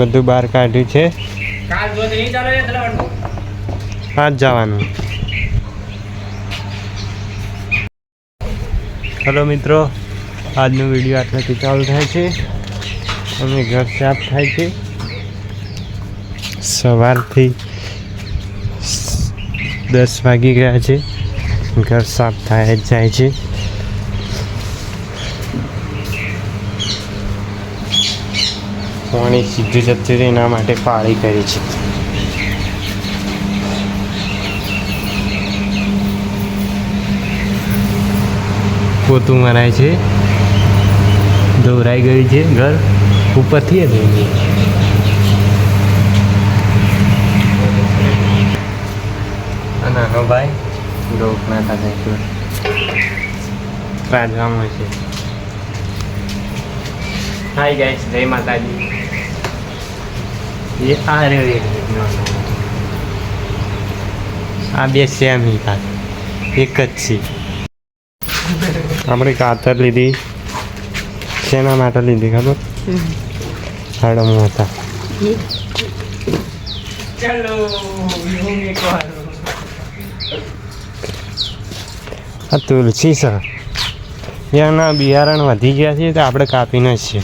બધું બહાર કાઢ્યું છે. કાલ જો નહીં ચાલે આજ જવાનું. હલો મિત્રો, આજનો વિડીયો આટલાથી ચાલુ થાય છે. અમે ઘર સાફ થાય છે. સવારથી 10 વાગી ગયા છે. ઘર સાફ થાય જ જાય છે. પાણી સીધું જતું રહે એના માટે પાળી કરી છે. પોતું મરાય છે. દોરાઈ ગઈ છે ઘર ઉપરથી જ નાનો ભાઈ રોકના થાય રાજવામાં છે. હાય ગાઈસ, જય માતાજી. એ આ રહ્યો આ બે સેમ એક જ છે. આપણે કાતર લીધી. શેના માટે લીધી ખબર? હાડમ હતા. આ તુલસી છે. એના બિયારણ વધી ગયા છે તો આપણે કાપીને જ છે.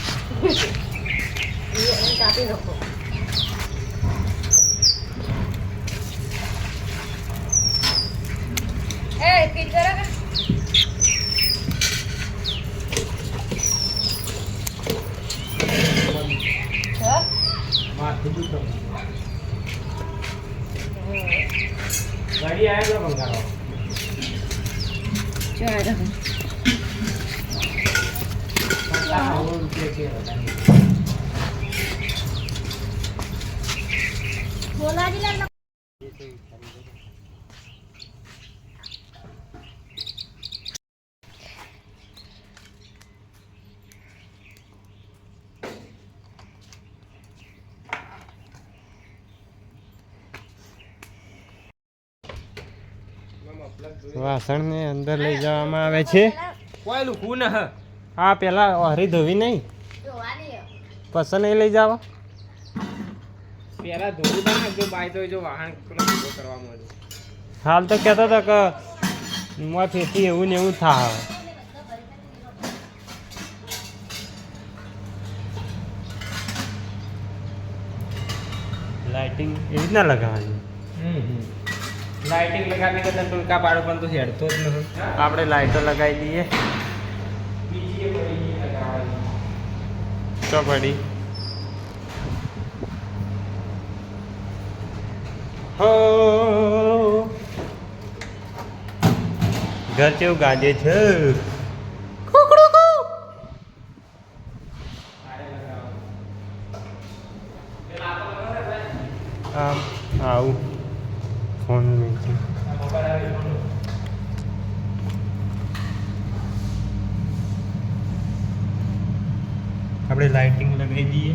ગાડી આવ્યો બંગાળો વાસણને અંદર લઈ જવામાં આવે છે. હા, પેલા ઓહરી ધોવી નહીં પસંદ નહીં લઈ જવા. પેલા ધોવું થાય જો બાય તો જો વાહન કરવામાં હાલ તો કહેતા હતા કે ફેથી એવું ને એવું થાય. લાઇટિંગ એવી રીતના લગાવવાની. લાઇટિંગ લગાવી તો ટૂંકા પાડો પણ તો હેડતો જ નથી. આપણે લાઇટો લગાવી દઈએ. તો પડી હો ઘર કેવું ગાજે છે. આવું ફોન આપણે લાઇટિંગ લગાવી દઈએ.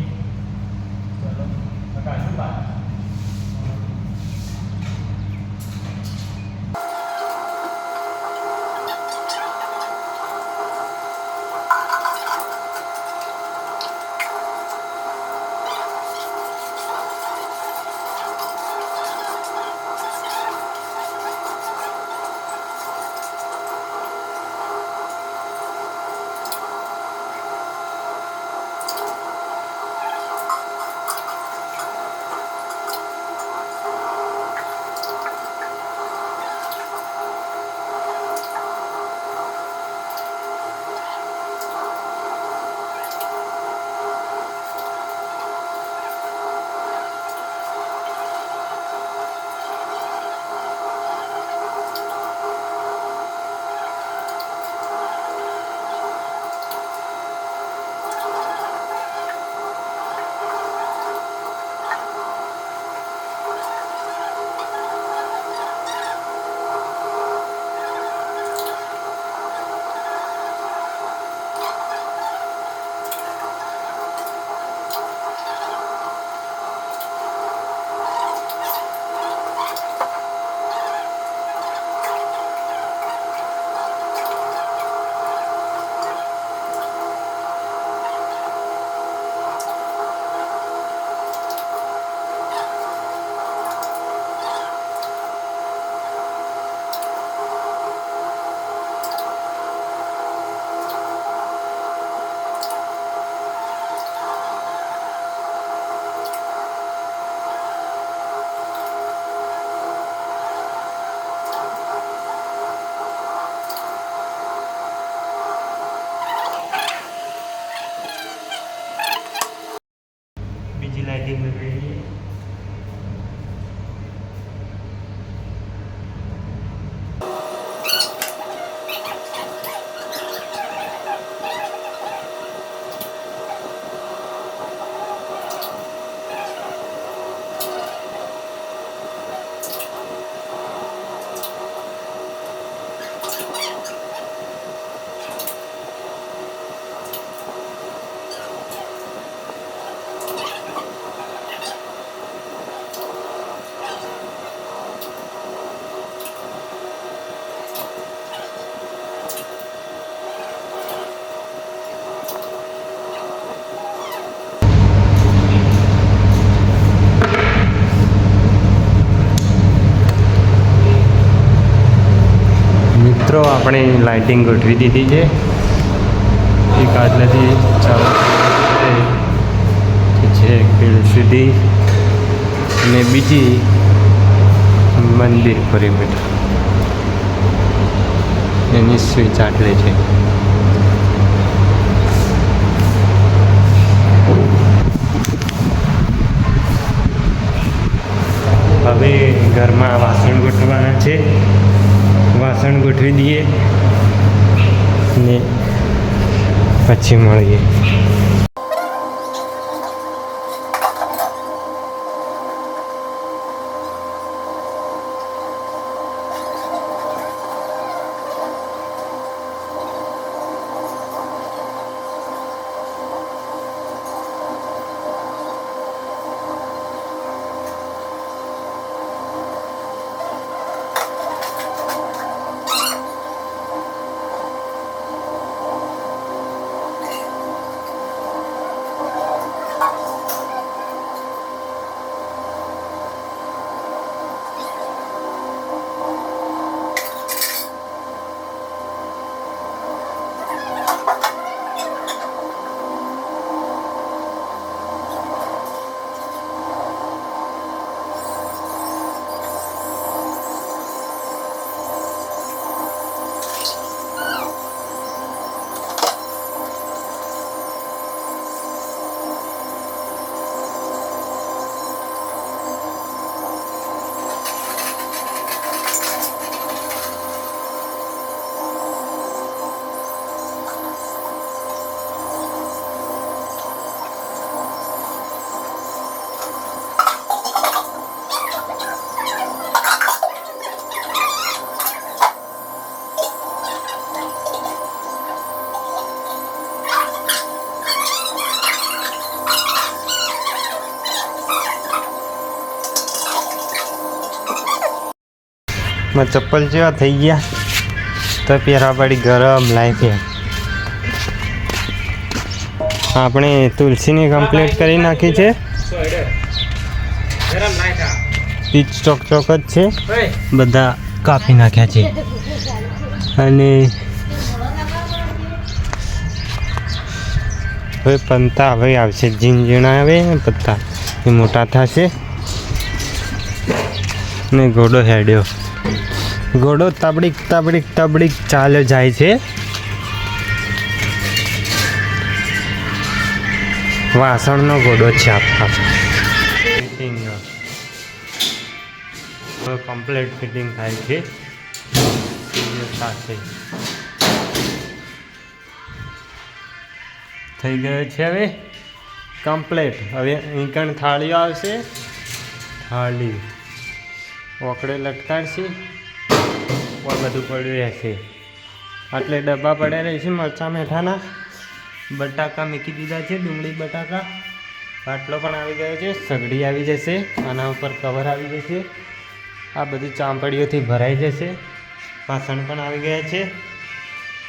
લાઇટિંગ લગાવીએ. મિત્રો આપણે લાઇટિંગ ગોઠવી દીધી છે. એક આટલેથી ચાલુ છે પેલું સુધી અને બીજી મંદિર પરિમીટર એની સ્વિચ આટલે છે. હવે ઘરમાં વાસણ ગોઠવવાના છે. વાસણ ગોઠવી દઈએ ને પછી મળીએ. માં ચપ્પલ જેવા થઈ ગયા તો પહેરવા પડી ગરમ લાઈફ. આપણે તુલસીની કમ્પ્લીટ કરી નાખી છે. પીચ ચોક ચોક જ છે, બધા કાપી નાખ્યા છે. અને હવે પંતા હવે આવશે, ઝીણઝીણા આવે પત્તા એ મોટા થશે. ને ઘોડો હેડ્યો, ઘોડો તબડીક તબડીક તબડીક ચાલ્યો જાય છે. વાસણનો ઘોડો છે આખા. ફિટિંગ કમ્પ્લીટ ફિટિંગ થાય છે સાથે થઈ ગયો છે. હવે કમ્પ્લીટ. હવે અહીં કણ થાળીઓ આવશે, થાળી ઓકડે લટકાડશે, બધું પડ્યું રહેશે. આટલે ડબ્બા પડ્યા રહેશે મરચાં મેઠાના. બટાકા મૂકી દીધા છે, ડુંગળી બટાકા. બાટલો પણ આવી ગયો છે, સગડી આવી જશે, આના ઉપર કવર આવી જશે. આ બધું ચાંપડીઓથી ભરાઈ જશે. વાસણ પણ આવી ગયા છે,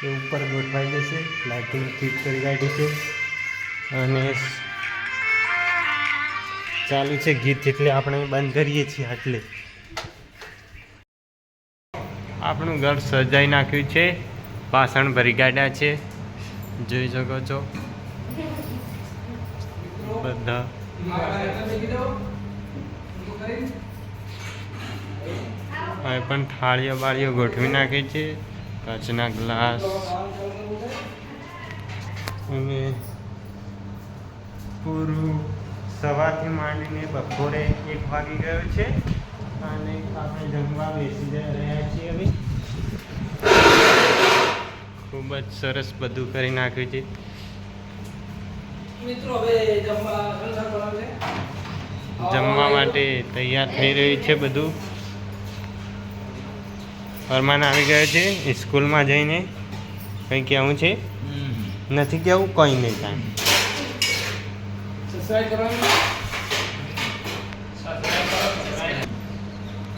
એ ઉપર ગોઠવાઈ જશે. લાઇટિંગ ફિટ કરી કાઢી છે અને ચાલુ છે ગીત, એટલે આપણે બંધ કરીએ છીએ. આટલે આપણું ઘર સજાઈ નાખ્યું છે, વાસણ ભરી કાઢ્યા છે, જોઈ શકો છો બધા. હવે પણ થાળીઓ બાળીઓ ગોઠવી નાખી છે, કાચના ગ્લાસ અને પૂરું સવારથી માંડીને બપોરે 1 વાગી ગયો છે અને આપણે જમવા બેસી રહ્યા છીએ હવે. ખૂબ જ સરસ બધું કરી નાખ્યું છે. મિત્રો હવે જમવા માટે તૈયાર થઈ રહ્યું છે બધું. અરમાન આવી ગયો છે સ્કૂલમાં જઈને. કંઈ કહેવું છે? નથી કહેવું, કંઈ નહીં કાંઈ.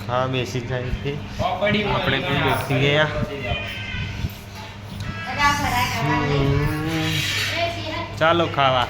હા બેસી જાય છે. આપણે પણ બેસી ગયા. ચાલો ખાવા.